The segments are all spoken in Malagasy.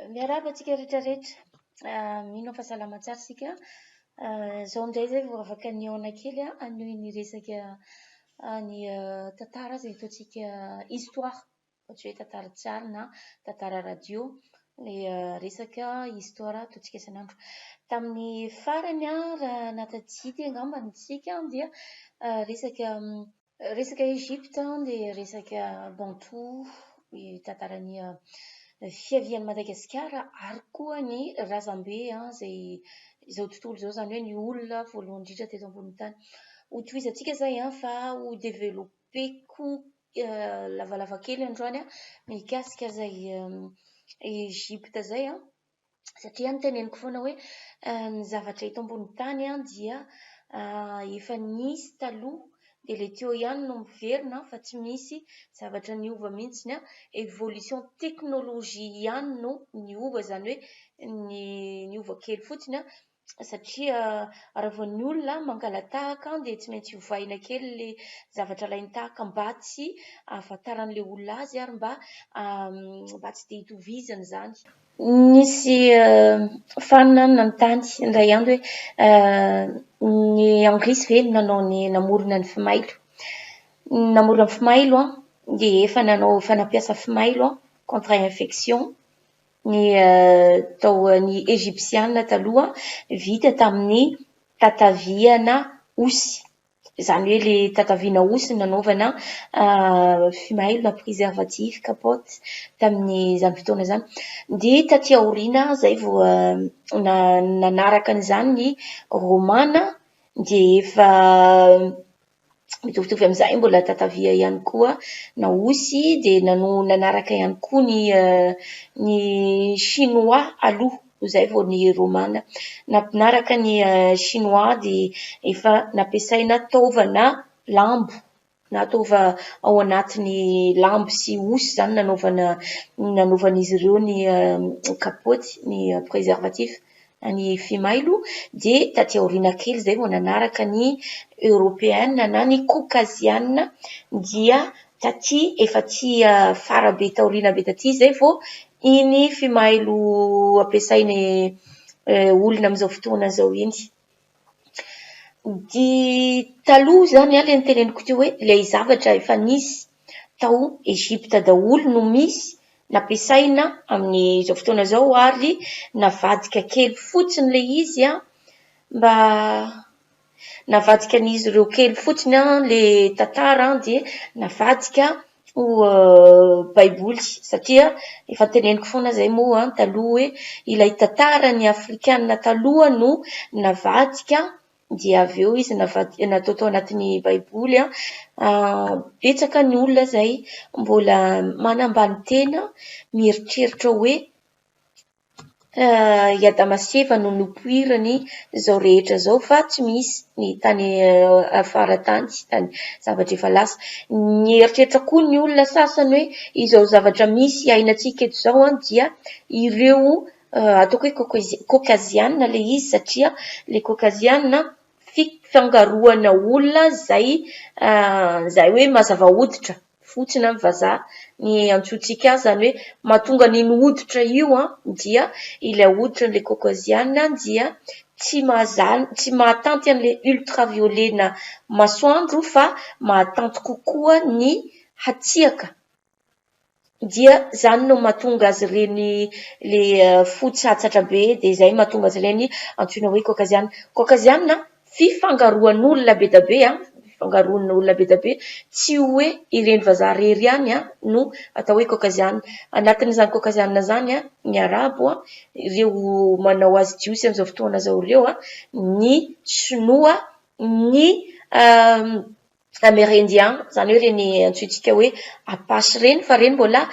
Miarahaba antsika rehetrarehetra. Mino fahasalama tsara sika. Zao indray zay vao afaka nihaona kely anohy ny resaka ny tantara izay ataontsika histoire, ohatra hoe tantara tsara na tantara radio. Ilay resaka histoire ataontsika isan'andro. Tamin'ny farany raha natajidy angamba ny tsika dia resaka Egypte dia resaka Bantou, tantaran'ny fiavian'i Madagasikara ary koa ny razambe izay izao tontolo izao, izany hoe ny olona voalohany indrindra teto ambonin'ny tany. Ho tohizantsika zay fa ho développeko lavalava kely androany mikasika zay Egypte zay satria niteneniko foana hoe ny zavatra eto ambonin'ny tany dia efa nisy taloha dia ilay teo ihany no miverina fa tsy misy zavatra niova mihitsy. Évolution teknôlôjia ihany no niova, izany hoe niova kely fotsiny satria raha vao ny olona mangalatahaka dia tsy maintsy hovaina kely le zavatra ilainy tahaka mba tsy ahafantaran'ilay olona azy ary mba tsy dia hitovizany izany. Nisy faninanana ny tany indray andro hoe ny anglisy ve namorona ny fimailo. Namorona ny fimailo dia efa nampiasa fimailo contre infection ny Égyptianina taloha vita tamin'ny tataviana osy. Izany hoe ilay tataviana osy nanaovana fimailo na préservatif capote tamin'izany fotoana izany. Dia taty aoriana izay vao nanaraka an'izany ny romana dia efa mitovitovy amin'izay, mbola tatavia ihany koa na osy, dia nanaraka ihany koa ny chinois aloha, izay vao ny romana. Nanaraka ny chinois dia efa nampiasaina taovana lambo na taova ao anatin'ny lambo sy osy izany nanaovan'izy ireo ny kapoty, ny préservatif, ny fimailo. Dia taty aoriana kely izay vao nanaraka ny européenne na ny caucasienne, dia taty efa tsy farabe taoriana be taty izay vao iny fimailo ampiasainy olona amin'izao fotoana izao iny. Dia taloha izany ilay niteneniko teo hoe ilay zavatra efa nisy tao Egypte daholo no misy nampiasaina amin'izao fotoana izao ary navadika kely fotsiny ilay izy mba navadika an'izy ireo kely fotsiny ilay tantara dia navadika ho baiboly, satria efa niteneniko foana izay moa taloha hoe ilay tantaran'ny afrikanina taloha no navadika dia avy eo izy natao tao anatin'ny baiboly. Betsaka ny olona izay mbola manambany tena mieritreritra hoe i Adamaseva no nipoirany izao rehetra izao fa tsy misy ny tany afara tany, tany zavatra efa lasa. Mieritreritra koa ny olona sasany hoe izao zavatra misy ainantsika eto izao dia ireo ataoko hoe caucasienne ilay izy, satria ilay caucasienne fifangaroana olona izay hoe mazava hoditra fotsiny amin'ny vazaha ny antsointsika azy, izany hoe mahatonga n'iny hoditra io dia ilay hoditra n'ilay caucasienne dia tsy mahatanty an'ilay ultraviolet na masoandro fa mahatanty kokoa ny hatsiaka. Dia izany no mahatonga azy ireny ilay fotsy be, dia izay mahatonga azy ireny antsoina hoe caucasienne. Caucasienne fifangaroan'olona be dia be, fifangaroan'olona be dia be, tsy hoe ireny vazaha rery ihany no atao hoe caucasienne. Anatin'izany caucasienne izany ny arabo ireo manao azy jiosy amin'izao fotoana izao ireo, ny sinoa, ny amérindien, izany hoe ireny antsointsika hoe apache ireny, fa ireny mbola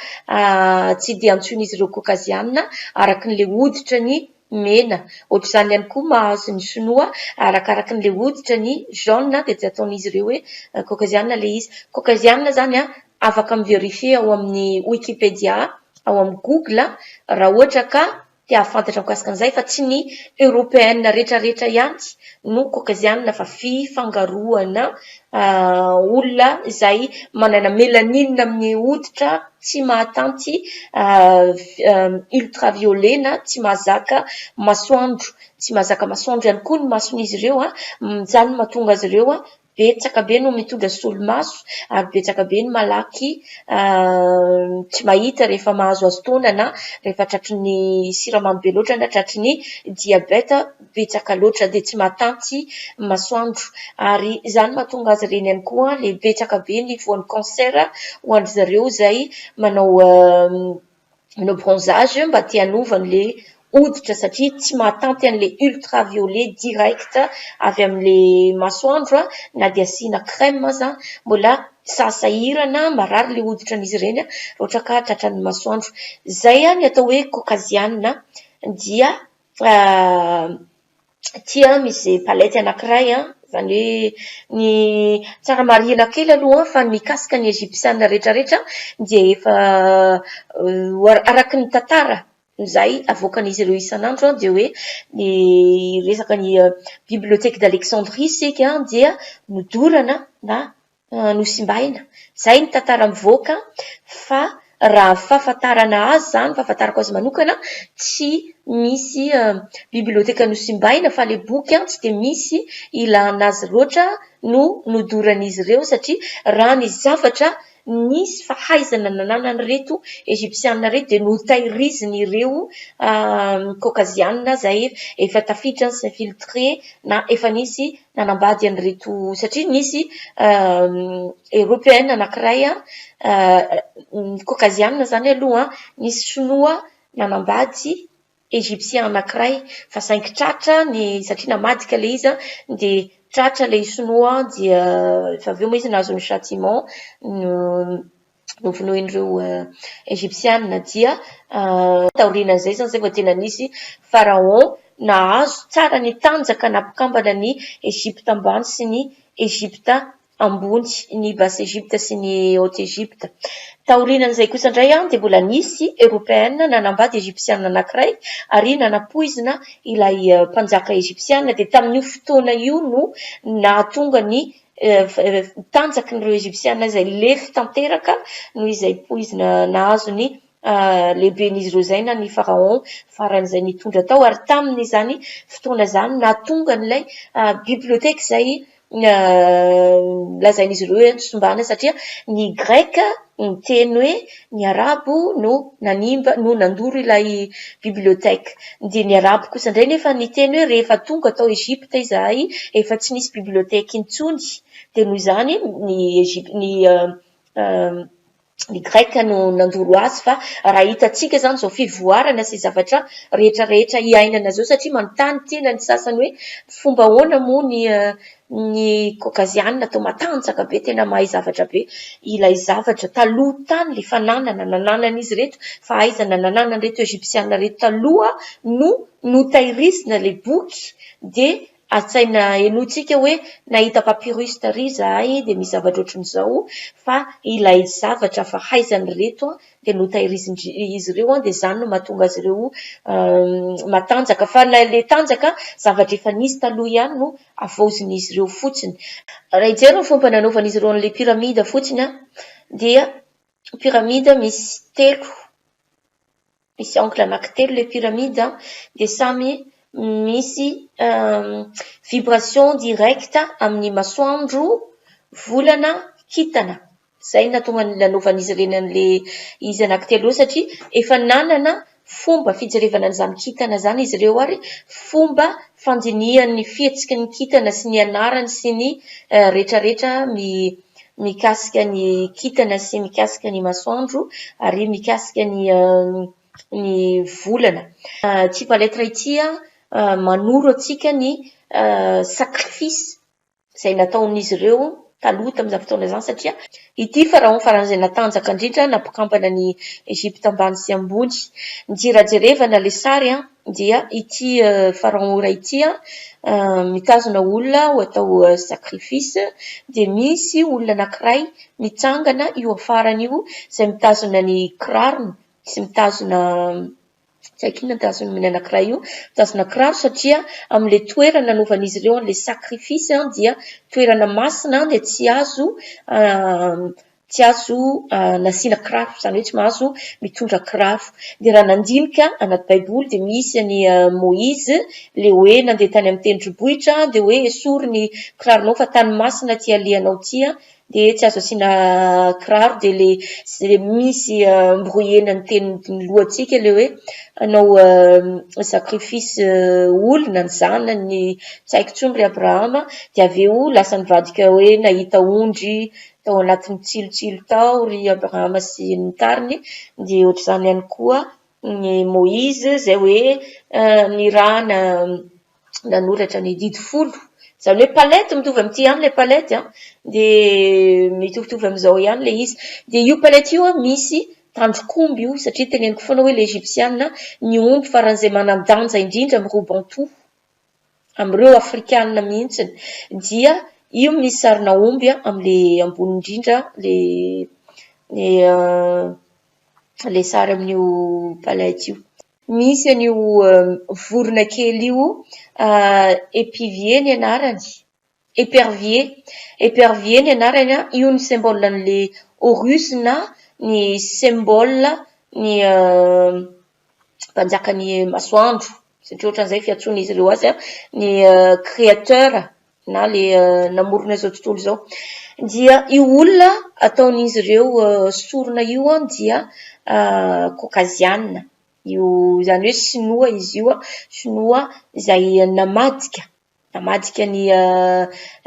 tsy dia antsoin'izy ireo caucasienne araka n'ilay hoditra ny mena. Ohatr'izany ihany koa mahazo ny sinoa arakaraka n'ilay hoditra ny jaune dia tsy ataon'izy ireo hoe caucasienne ilay izy. Caucasienne izany afaka miverifier ao amin'ny Wikipédia, ao amin'ny Google raha ohatra ka dia ahafantatra mikasika an'izay fa tsy ny Européenne rehetrarehetra ihany no caucasienne fa fifangaroana olona izay manana mélanine amin'ny hoditra tsy mahatanty ultraviolet na tsy mahazaka masoandro tsy mahazaka masoandro ihany koa ny mason'izy ireo izany mahatonga azy ireo betsaka be no mitondra solomaso ary betsaka be no malaky tsy mahita rehefa mahazoazo taona na rehefa tratry ny siramamy be loatra na tratry ny diabeta betsaka loatra dia tsy mahatanty masoandro ary izany mahatonga azy ireny ihany koa le betsaka be ny voan'ny cancer ho an'ny zareo izay manao bronzage mba tia hanovany le hoditra satria tsy mahatanty an'le ultraviolet direct avy amin'le masoandro na dia asiana crème aza mbola sasahirana marary le hoditran'izy ireny rehetra ka tratran'ny masoandro. Zay ny atao hoe caucasienne dia tia misy palette anankiray izany hoe ny tsara marihana kely aloha fa mikasika ny égyptienne rehetrarehetra dia efa araky ny tantara izay avoakan'izy ireo isan'andro dia hoe ny resaka ny bibliothèque d'Alexandrie sika dia nodorana na nosimbaina. Zay ny tantara mivoaka fa raha fahafantarana azy zany fahafantarako azy manokana tsy misy bibliothèque nosimbaina fa le boky tsy dia misy ilana azy loatra no nodoran'izy ireo satria raha ny zavatra nisy fahaizana nananany reto égyptienne reto dia notahiriziny ireo caucasienne izay efa tafiditra sy infiltré na efa nisy nanambady an'ireto satria nisy européenne anankiray caucasienne zany aloha nisy sinoa nanambady égyptien anankiray fa saingy tratra ny satria namadika le izy dia tratra le sinoa dia efa avy eo moa izy nahazo ny châtiment novonoin'ireo égyptienne dia taorian'izay zany zay vao tena nisy pharaon nahazo tsara ny tanjaka nampikambana ny Égypte ambany sy ny Égypte ambony ny basse Égypte sy ny haute Égypte. Taorian'izay kosa indray dia mbola nisy européenne nanambady égyptienne anankiray ary nanapoizina ilay mpanjaka égyptienne dia tamin'io fotoana io no nahatonga ny tanjakin'ireo égyptienne izay lefy tanteraka noho izay poizina nahazo ny lehiben'izy ireo izay na ny pharaon faran'izay nitondra tao ary tamin'izany fotoana izany nahatonga n'ilay bibliothèque izay lazain'izy ireo sombana satria ny grec ny teny hoe ny arabo no nanimba no nandoro ilay bibliothèque dia ny arabo kosa indray nefa ny teny hoe rehefa tonga tao Égypte izahay efa tsy nisy bibliothèque intsony dia noho izany ny grec no nandoro azy fa raha hitantsika zany zao fivoarana sy zavatra rehetrarehetra iainana zao satria manontany tena ny sasany hoe fomba ahoana moa ny caucasienne atao matanjaka be tena mahay zavatra be ilay zavatra taloha tany le fananana nananan'izy reto fahaizana nananany reto égyptienne reto taloha no notahirizina le boky dia atsaina enotsika hoe nahita papyrus tary izahay dia misy zavatra ohatran'izao fa ilay zavatra fahaizany reto dia notahiriziny izy ireo dia izany no mahatonga azy ireo matanjaka fa le tanjaka zavatra efa nisy taloha ihany no avaozin'izy ireo fotsiny. Raha hijery ny fomba nanaovan'izy ireo an'ilay pyramide fotsiny dia pyramide misy telo misy angle anankitelo le pyramide dia samy misy vibration directe amin'ny masoandro volana kintana. Zay nahatonga ny nanaovan'izy ireny an'le izy anankitelo satria efa nanana fomba fijerevana an'izany kintana zany izy ireo ary fomba fandinihan'ny fihetsiky ny kintana sy ny anarany sy ny rehetrarehetra mikasika ny kintana sy mikasika ny masoandro ary mikasika ny volana. Ity paletra ity manoro atsika ny sacrifice izay nataon'izy ireo taloha tamin'izany fotoana izany satria ity pharaon faran'izay natanjaka indrindra nampikambana ny Égypte ambany sy ambony. Ny jerajerevana le sary dia ity pharaon iray ity mitazona olona ho atao sacrifice dia misy olona anankiray mitsangana io afarany io izay mitazona ny kirarony sy mitazona tsy haiko inona tazony amin'ny anankiray io tazona kiraro satria amin'le toerana nanaovan'izy ireo an'le sakrifisy dia toerana masina dia tsy azo nasiana kiraro, izany hoe tsy mahazo mitondra kiraro. Dia raha nandinika anaty baiboly dia misy any Moïse le hoe nandeha tany amin'ny tendrombohitra dia hoe esory ny kiraronao fa tany masina ty alehanao ty dia tsy azo asiana kiraro. Dia le misy mborohena ny tenin'ny lohantsika le hoe anao sakrifisy olona ny zanany tsy haiko intsony ry Abrahama dia avy eo lasa nivadika hoe nahita ondry tao anatin'ny tsilotsilo tao ry Abrahama sy ny tariny. Dia ohatr'izany ihany koa ny Moïse izay hoe ny raha nanoratra ny didy folo, izany hoe palety mitovy amin'ity ihany le palety dia mitovitovy amin'izao ihany le izy. Dia io palety io misy tandrok'omby io satria teneniko foana hoe le Egyptiana ny omby faran'izay manan-danja indrindra amin'ireo bantou amin'ireo afrikanina mihitsiny dia io misy sarina omby amin'le ambony indrindra le sary amin'io palety io. Misy an'io vorona kely io épivier ny anarany, épervier ny anarany io ny symbole an'le Horus na ny symbole ny mpanjakany masoandro satria ohatran'izay fiantsoana izy ireo azy ny créateur na le namorona izao tontolo izao. Dia io olona ataon'izy ireo sorona io dia caucasiana io, izany hoe sinoa izy io, sinoa izay namadika ny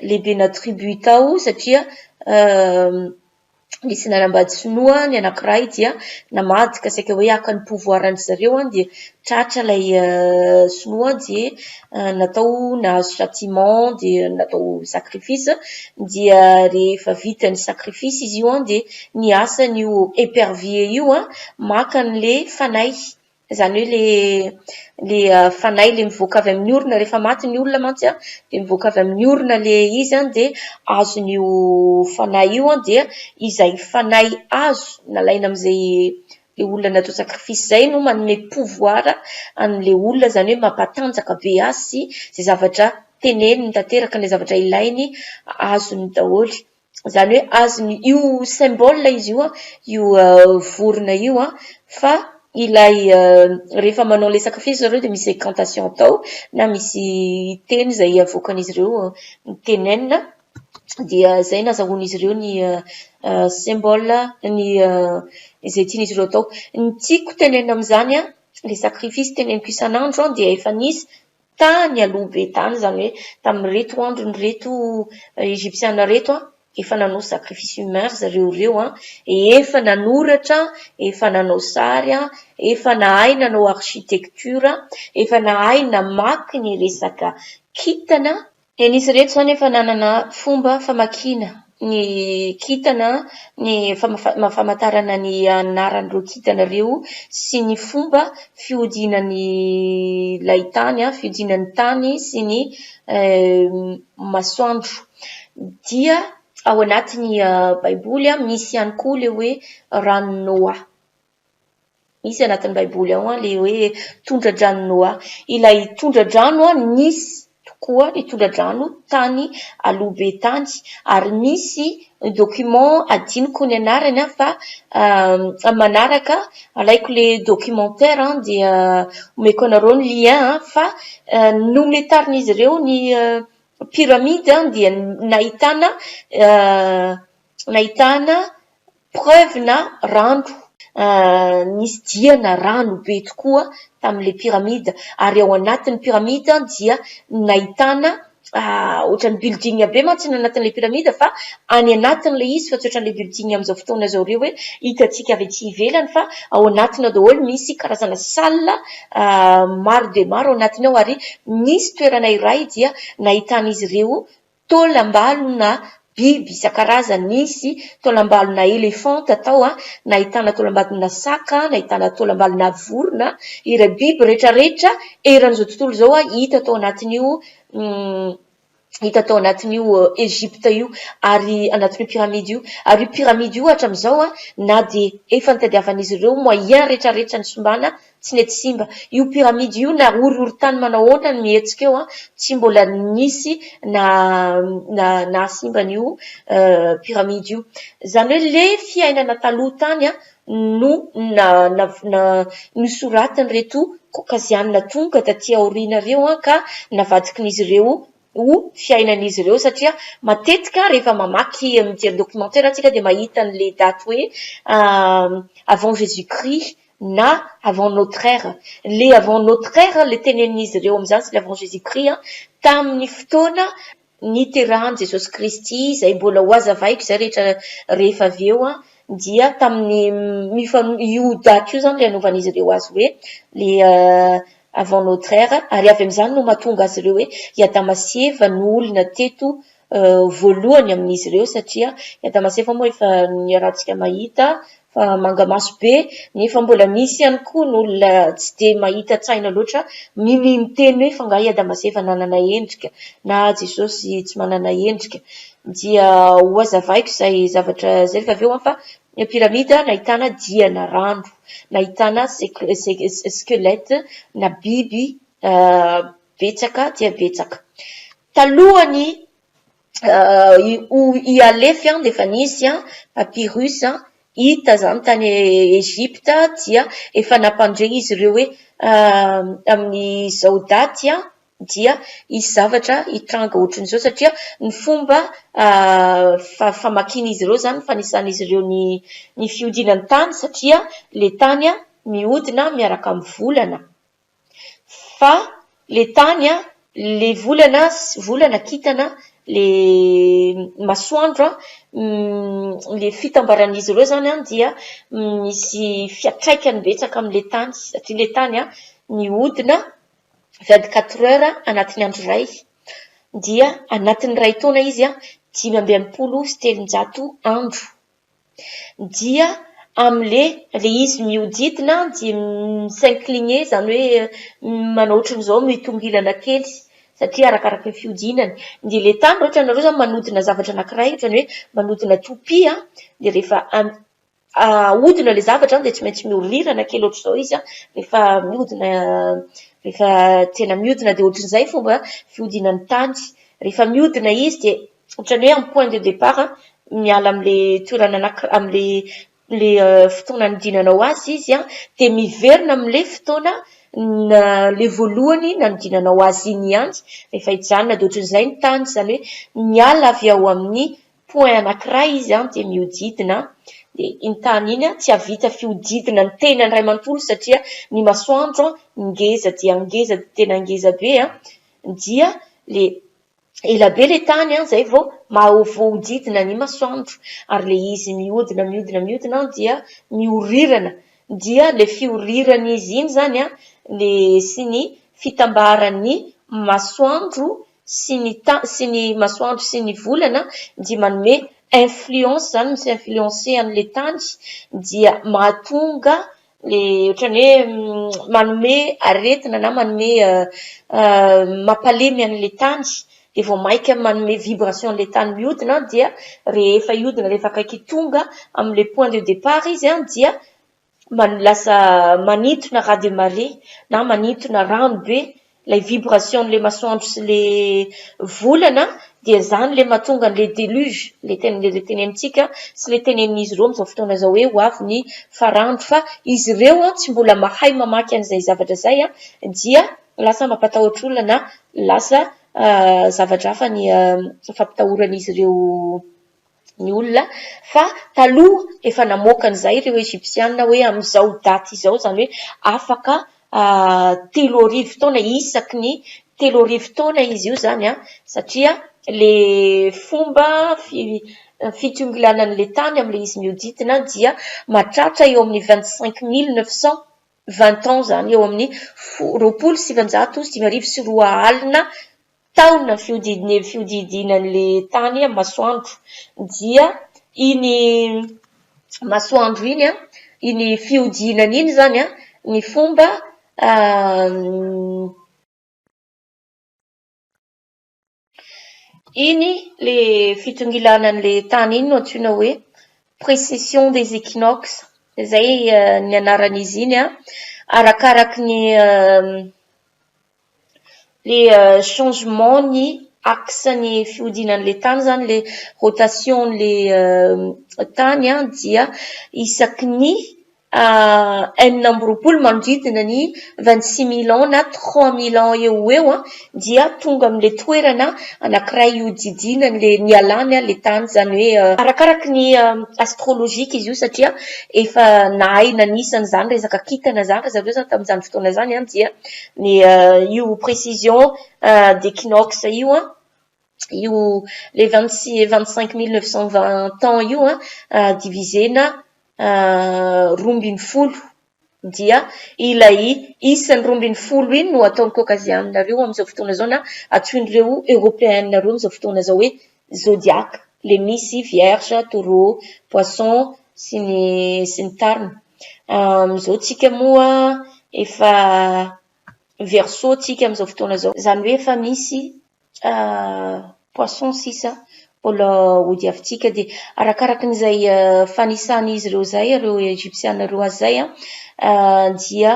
lehibena tribu tao satria nisy nanambady sinoa ny anankiray dia namadika saika hoe haka ny pouvoiran'ny zareo dia tratra ilay sinoa dia natao nahazo châtiment dia natao sacrifice. Dia rehefa vita ny sacrifice izy io dia ny asan'io épervier io maka an'le fanay, izany hoe le fanay le mivoaka avy amin'ny orona rehefa maty ny olona mantsy dia mivoaka avy amin'ny orona le izy dia azon'io fanay io dia izay fanay azo nalaina amin'izay le olona natao sakrifisy izay no manome pouvoir an'le olona, izany hoe mampatanjaka be azy sy izay zavatra teneniny tanteraka ny zavatra ilainy azony daholo. Izany hoe azony io symbole izy io vorona io fa ilay rehefa manao le sakrifisy zareo dia misy incantation tao na misy teny izay avoakan'izy ireo tenenina dia izay nazahoan'izy ireo ny symbole ny izay tian'izy ireo tao. Ny tiako tenenina amin'izany le sakrifisy teneniko isan'andro dia efa nisy tany aloha be tany, izany hoe tamin'ireto andro ny reto Egyptiana reto efa nanao sakrifisy humain zareo ireo efa nanoratra, efa nanao sary, efa nahay nanao architecture, efa nahay namaky ny resaka kintana. Nisy reto izany efa nanana fomba famakiana ny kintana, ny famantarana ny anaran'ireo kintana ireo sy ny fomba fihodinany ilay tany, fihodinany tany sy ny masoandro. Dia ao anatin'ny baiboly misy ihany koa le hoe rano Noa. Misy anatin'ny baiboly ao le hoe tondra-drano Noa. Ilay tondra-drano nisy tokoa ny tondra-drano tany aloha be tany ary misy document adiniko ny anarany fa manaraka alaiko le documentaire dia omeko anareo ny lien fa nomen tarin'izy ireo ny pyramide dia nahitana preuve na rano, nisy diana rano be tokoa tamin'le pyramide ary ao anatin'ny pyramide dia nahitana ohatran'ny building be mantsy ny anatin'le pyramide fa any anatin'le izy fa tsy ohatran'le building amin'izao fotoana izao ireo hoe hitantsika avy ety ivelany fa ao anatina daholo misy karazana salle maro dia maro ao anatiny ao ary misy toerana iray dia nahitan'izy ireo taolam-balona biby isan-karazany, nisy taolam-balona elefanta tao nahitana taolam-balona saka, nahitana taolam-balona vorona, ireo biby rehetrarehetra eran'izao tontolo izao hita tao anatin'io hita tao anatin'io Egypte io ary anatin'io piramidy io ary io piramidy io hatramin'izao na dia efa nitadiavan'izy ireo moyen rehetrarehetra ny sombana tsy nety simba. Io piramidy io na horohorontany manao ahoana ny mihetsika eo tsy mbola nisy na simba an'io piramidy io. Izany hoe le fiainana taloha tany no nosoratin'ireto Caucasiana tonga taty aoriana ireo ka navadikin'izy ireo ho fiainan'izy ireo satria matetika rehefa mamaky mijery documentaire antsika dia mahita an'le daty hoe avant Jésus-Christ na avant notre ère. Le avant notre ère le tenenin'izy ireo amin'izany sy le avant Jésus-Christ tamin'ny fotoana niterahan'i Jesosy Kristy izay mbola ho hazavaiko izay rehefa avy eo dia tamin'ny io daty io zany le anaovan'izy ireo azy hoe le avant notre ère ary avy amin'izany no mahatonga azy ireo hoe i Adama sy Eva no olona teto voalohany amin'izy ireo satria i Adama sy Eva moa efa niarahantsika mahita fa mangamaso be nefa mbola misy ihany koa n'olona tsy dia mahita tsaina loatra miteny hoe fa ngahy Adama sy Eva nanana endrika na Jesosy tsy manana endrika dia ho hazavaiko izay zavatra zay rehefa avy eo fa ny piramida nahitana diana rano, nahitana skelety na biby betsaka dia betsaka. Talohany ialefy dia efa nisy papyrus hita zany tany Egypte dia efa nampandregny izy ireo hoe amin'izao daty dia isy zavatra hitranga ohatran'izao satria ny fomba famakian'izy ireo zany fanisan'izy ireo ny fiodinan'ny tany satria le tany mihodina miaraka amin'ny volana fa le tany le volana kintana le masoandro le fitambaran'izy ireo zany dia misy fiatraikany betsaka amin'le tany satria le tany mihodina 24 heures anatin'ny andro iray dia anatin'ny ray taona izy 530 andro dia am'le izy miodidina dia s'incliner zany hoe manao ohatran'izao mitongilana kely satria arakaraka ny fiodinany dia le tany ohatra nareo zany manodina zavatra anankiray ohatrany hoe manodina topi dia rehefa ahodina le zavatra dia tsy maintsy miorirana kely ohatr'izao izy rehefa mihodina rehefa tena mihodina dia ohatran'izay fomba fiodinan'ny tany rehefa mihodina izy dia ohatrany hoe amin'ny point de départ miala amin'le toerana amin'le fotoana nidinanao azy izy dia miverina amin'le fotoana le voalohany nanodinanao azy iny ihany rehefa hijanona dia ohatran'izay ny tany izany hoe miala avy ao amin'ny point anankiray izy dia miodidina dia iny tany iny tsy havita fiodidina ny tenany ray manontolo satria ny masoandro ngeza dia tena ngeza be dia le ela be le tany zay vao voahodidina ny masoandro ary le izy mihodina dia miorirana dia le fioriran'izy iny zany le sy ny fitambaran'ny masoandro sy ny masoandro sy ny volana dia manome influence zany misy influencer an'le tany dia mahatonga le ohatrany hoe manome aretina na manome mampalemy an'le tany dia vao maika manome vibration an'le tany mihodina dia rehefa ihodina rehefa akaiky tonga amin'le point de départ izy dia lasa manintona radio marée na manintona rano be ilay vibration le masoandro sy le volana dia zany le mahatonga le déluge le tenenintsika sy le tenenin'izy ireo amin'izao fotoana izao hoe ho avy ny farandro fa izy ireo tsy mbola mahay mamaky an'izay zavatra zay dia lasa mampatahotra olona na lasa zavatra hafa ny fampitahoran'izy ireo ny olona fa taloha efa namoaka an'izay ireo Egyptiana hoe amin'izao daty izao zany hoe afaka 3 taona isaky ny 3 taona izy io zany satria le fomba fitongilana an'le tany amin'le izy miodidina dia mahatratra eo amin'ny 25 920 ans zany eo amin'ny 27 alina taona fiodidinan'le tany masoandro dia iny masoandro iny iny fiodinana iny zany ny fomba iny le fitongilanan'le tany iny no antsoina hoe précession des équinoxes zay ny anaran'izy iny arakaraky ny le changement ny axe ny fiodinan'le tany zany le rotation'le tany dia isaky ny enina amby roapolo manodidina ny 26 000 ans na 3 000 ans eo dia tonga am'le toerana anankiray iodidinan'le nialany le tany zany hoe arakaraky ny astrolojika izy io satria efa nahay nanisany zany resaka kintana zany zareo zany tamin'izany fotoana zany dia ny io précision d'équinoxe io le 25 920 ans io divisena 12 dia ilay isan'ny 12 iny no ataony caucasianareo amin'izao fotoana zao na atsoin'ireo européennareo amin'izao fotoana zao hoe zodiaque le misy vierge, taureau, poisson sy ny tariny am'izao tsika moa efa verseau tsika amin'izao fotoana zao zany hoe efa misy poisson sisa mbola hodiavintsika dia arakaraky n'izay fanisan'izy ireo zay ireo égyptienareo azy zay dia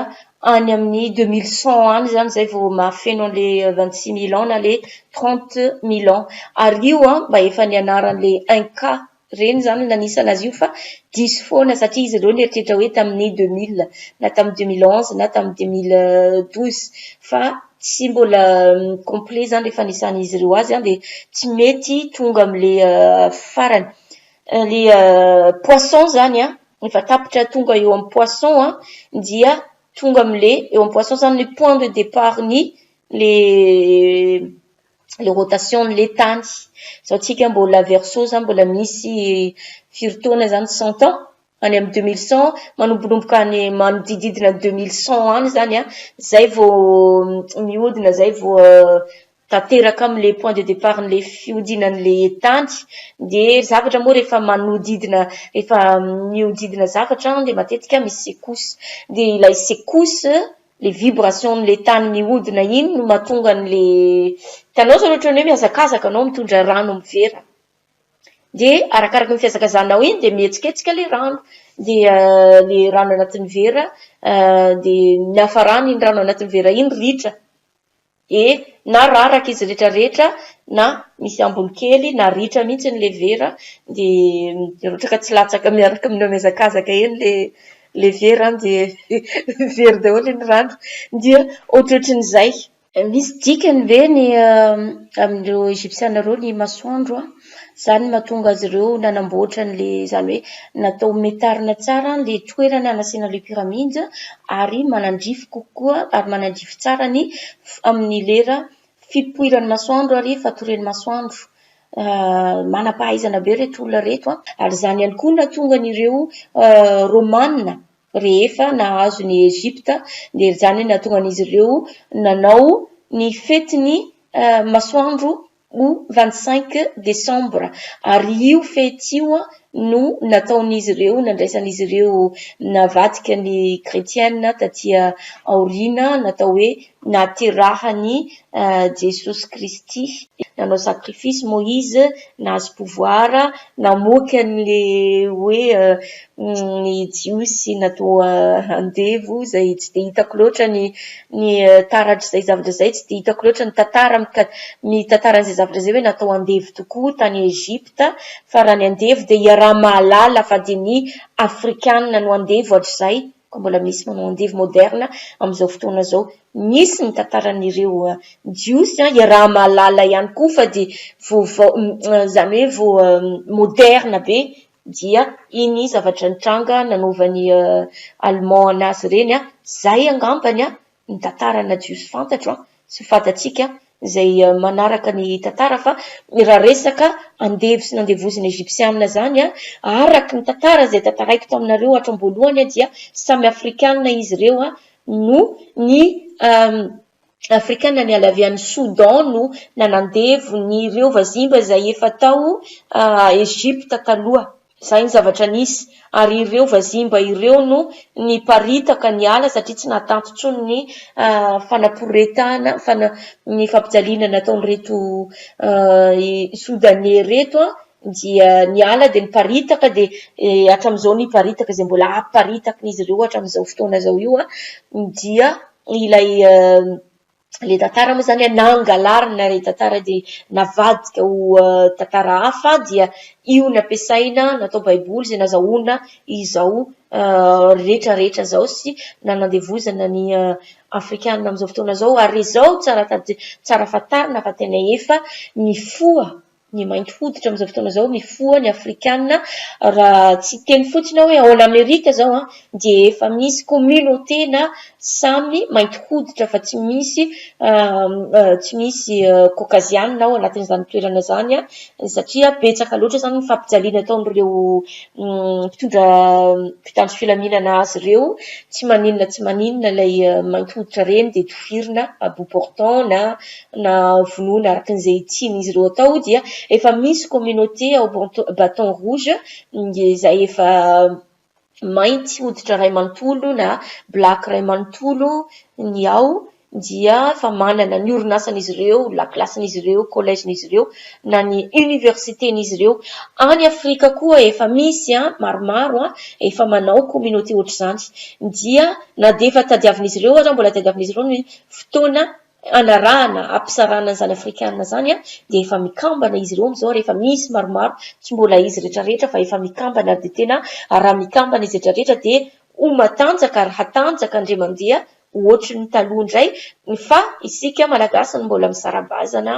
any amin'ny 2100 any zany zay vao mahafeno an'le 26 000 ans na le 30 000 ans ary io mba efa nianaran'le Inca reny zany nanisana azy io fa diso foana satria izy ireo nieritreritra hoe tamin'ny 2000 na tamin'ny 2011 na tamin'ny 2012 fa tsy mbola complet zany rehefa nisan'izy ireo azy dia tsy mety tonga am'le farany le poisson zany efa tapitra tonga eo amin'ny poisson dia tonga am'le eo amin'ny poisson zany ny point de départ ny le rotation n'le tany zao tsika mbola verseau zany mbola misy firotoana zany 100 ans any amin'ny 2100 manombonomboka any manodididina 2100 any zany zay vao miodina zay vao tanteraka am'le point de départ n'le fiodinan'le tany dia zavatra moa rehefa manodidina rehefa miodidina zavatra dia matetika misy secousse dia ilay secousse le vibration n'le tany miodina iny no mahatonga an'le tanao zao ohatra ny hoe mihazakazaka anao mitondra rano amin'ny vera dia arakaraky ny fihazakazanao iny dia mihetsiketsika le rano dia le rano anatin'ny vera dia ny hafarany iny rano anatin'ny vera iny ritra na raraka izy rehetrarehetra na misy ambony kely na ritra mihitsy n'le vera dia ohatra ka tsy latsaka miaraka aminao mihazakazaka eny le vera dia very daholo ny rano dia ohatrohatrin'izay misy dikany ve ny amin'ireo égyptienareo ny masoandro zany mahatonga azy ireo nanamboatra n'le zany hoe natao metarina tsara le toerana anasiana le pyramide ary manandrify kokoa ary manandrify tsara ny amin'ny lera fipoiran'ny masoandro ary fatoren'ny masoandro manampahaizana be reto olona reto ary zany ihany koa natonga an'ireo romanina rehefa nahazo ny Egypte dia zany natonga an'izy ireo nanao ny fetiny masoandro ho 25 décembre ary io fety io no nataon'izy ireo nandraisan'izy ireo navadika ny chrétienne tatia aorina natao hoe naterahany Jesosy Kristy nanao sacrifice Moïse nahazo pouvoir namoaka an'le hoe ny jiosy natao andevo zay tsy dia hitako loatra ny taratra izay zavatra zay tsy dia hitako loatra ny tantaran'izay zavatra zay hoe natao andevo tokoa tany Egypte fa raha ny andevo dia iaraha mahalala fa dia ny afrikanina no andevo hatr'izay ka mbola misy manao andevo moderna amin'izao fotoana zao misy ny tantaran'ireo jiosy iaraha mahalala ihany koa fa dia zany hoe vao moderna be dia iny zavatra nitranga nanaovan'ny allemand anazy reny zay angambany ny tantarana jiosy fantatro sy fantatsika zay manaraka ny tantara fa raha resaka andevo sy nandevoziny égyptienne zany araky ny tantara zay tantaraiko taminareo hatramboalohany dia samy afrikanina izy ireo no ny afrikanina ny ala avy any Soudan no nanandevo ny ireo vazimba zay efa tao Egypte taloha Izay ny zavatra nisy ary ireo vazimba ireo no niparitaka ny ala satria tsy nahatanto intsony ny fanaporetana ny fampijaliana nataon'ireto Soudanais reto dia ny ala dia niparitaka dia hatramin'izao niparitaka izay mbola aparitak'izy ireo hatramin'izao fotoana izao io dia ilay tantara moa zany nangalarina ilay tantara dia navadika ho tantara hafa dia io ny ampiasaina natao baiboly izay nazahoana izao rehetrarehetra izao sy nanandevozana ny afrikanina amin'izao fotoana izao ary izao tsara fatarina fa tena efa mifoha ny mainty hoditra amin'izao fotoana izao mifoha ny afrikanina raha tsy teny fotsiny hoe ao Amerika izao dia efa misy communauté na samy mainty hoditra fa tsy misy caucasianina ao anatin'izany toerana izany satria betsaka loatra izany ny fampijaliana ataon'ireo mpitandro filaminana azy ireo tsy maninona ilay mainty hoditra reny dia tovirina bout portant na vonoina arakan'izay tian'izy ireo atao dia efa misy communauté ao Baton Rouge izay efa mainty hoditra iray manontolo na black iray manontolo ny ao dia efa manana ny orinasan'izy ireo, lakilasin'izy ireo, kolejin'izy ireo na ny universitén'izy ireo. Any Afrika koa efa misy maromaro efa manao communauté ohatr'izany dia na dia efa tadiavin'izy ireo aza mbola tadiavin'izy ireo ny fotoana anarahana ampisarana izany afrikanina izany dia efa mikambana izy ireo amin'izao rehefa misy maromaro tsy mbola izy rehetrarehetra fa efa mikambana dia tena raha mikambana izy rehetrarehetra dia ho matanjaka ary hatanjaka indray mandeha ohatry ny taloha indray fa isika malagasy no mbola misara-bazana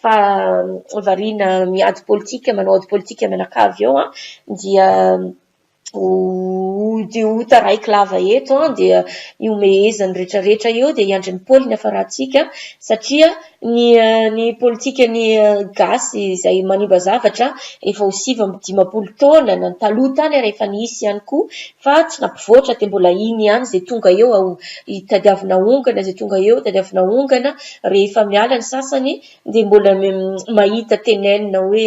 fa variana miady politika manao ady politika mianakavy ao dia ho taraiky lava eto dia iomehezany rehetrarehetra eo dia hiandry ny paoly ny afaratsika satria ny politika ny gasy izay manimba zavatra efa ho 7-10 taona na ny taloha tany rehefa nisy ihany koa fa tsy nampivoatra dia mbola iny ihany izay tonga eo tadiavina ongana izay tonga eo tadiavina ongana rehefa miala ny sasany dia mbola mahita tenenina hoe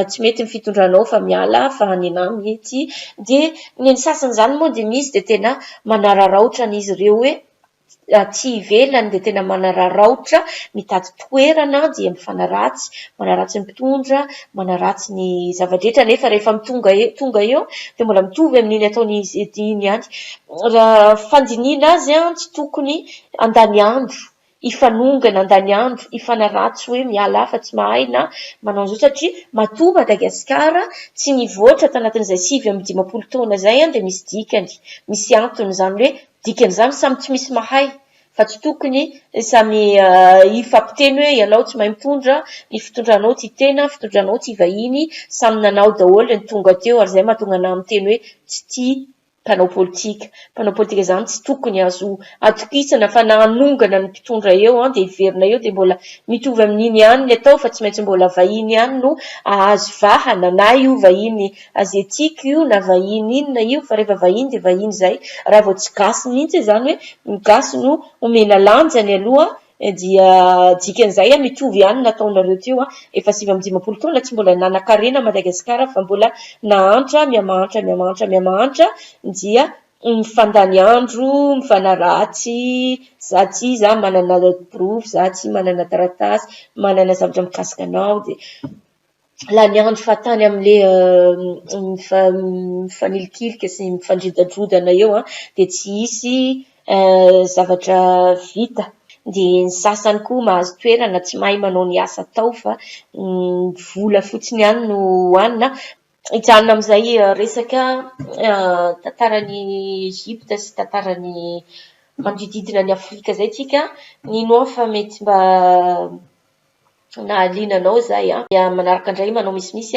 tsy mety ny fitondranao fa miala fa any anah mety dia ny sasany izany moa dia misy dia tena manararaotra n'izy ireo hoe aty ivelany dia tena manararaotra mitady toerana dia manaratsy ny mpitondra manaratsy ny zavadrehetra nefa rehefa tonga eo dia mbola mitovy amin'iny ataon'izy iny ihany raha fandiniana azy tsy tokony andany andro ifanongana andany andro ifanaratsy hoe miala fa tsy mahay na manao an'izao satria matoa Madagasikara tsy nivoatra tanatin'izay 7-10 taona izay dia misy dikany misy antony izany hoe dikan'izany samy tsy misy mahay fa tsy tokony samy ifampiteny hoe ianao tsy mahay mitondra ny fitondranao ty tena fitondranao ty vahiny samy nanao daholo ny tonga teo ary izay mahatonga anahy miteny hoe tsy tia mpanao politika izany tsy tokony azo atokisana fa nanongana ny mpitondra eo dia hiverina eo dia mbola mitovy amin'iny ihany ny atao fa tsy maintsy mbola vahiny ihany no ahazo vahana na io vahiny azetika io na vahiny inona io fa rehefa vahiny dia vahiny izay raha vao tsy gasy mihitsy izany hoe ny gasy no omena lanjany aloha dia dikan'izay mitovy ihany nataonareo teo efa 7-10 taona tsy mbola nanan-karena Madagasikara fa mbola nahantra miamahantra dia mifandany andro mifanaratsy za ty za manana proof za ty manana taratasy manana zavatra mikasika anao dia lany andro fa tany amin'ilay mifanilikilika sy mifandrodadrodana eo dia tsy hisy zavatra vita dia ny sasany koa mahazo toerana tsy mahay manao ny asa tao fa vola fotsiny ihany no hoanina hijanona amin'izay resaka tantaran'ny Egypte sy tantarany manodididina ny Afrika izay tsika nino fa mety mba nahaliana anao zay dia manaraka indray manao misimisy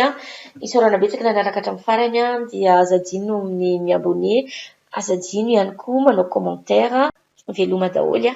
isaorana betsaka na nanaraka hatramin'ny farany dia aza adino amin'ny miabone aza adino ihany koa manao commentaire veloma daholo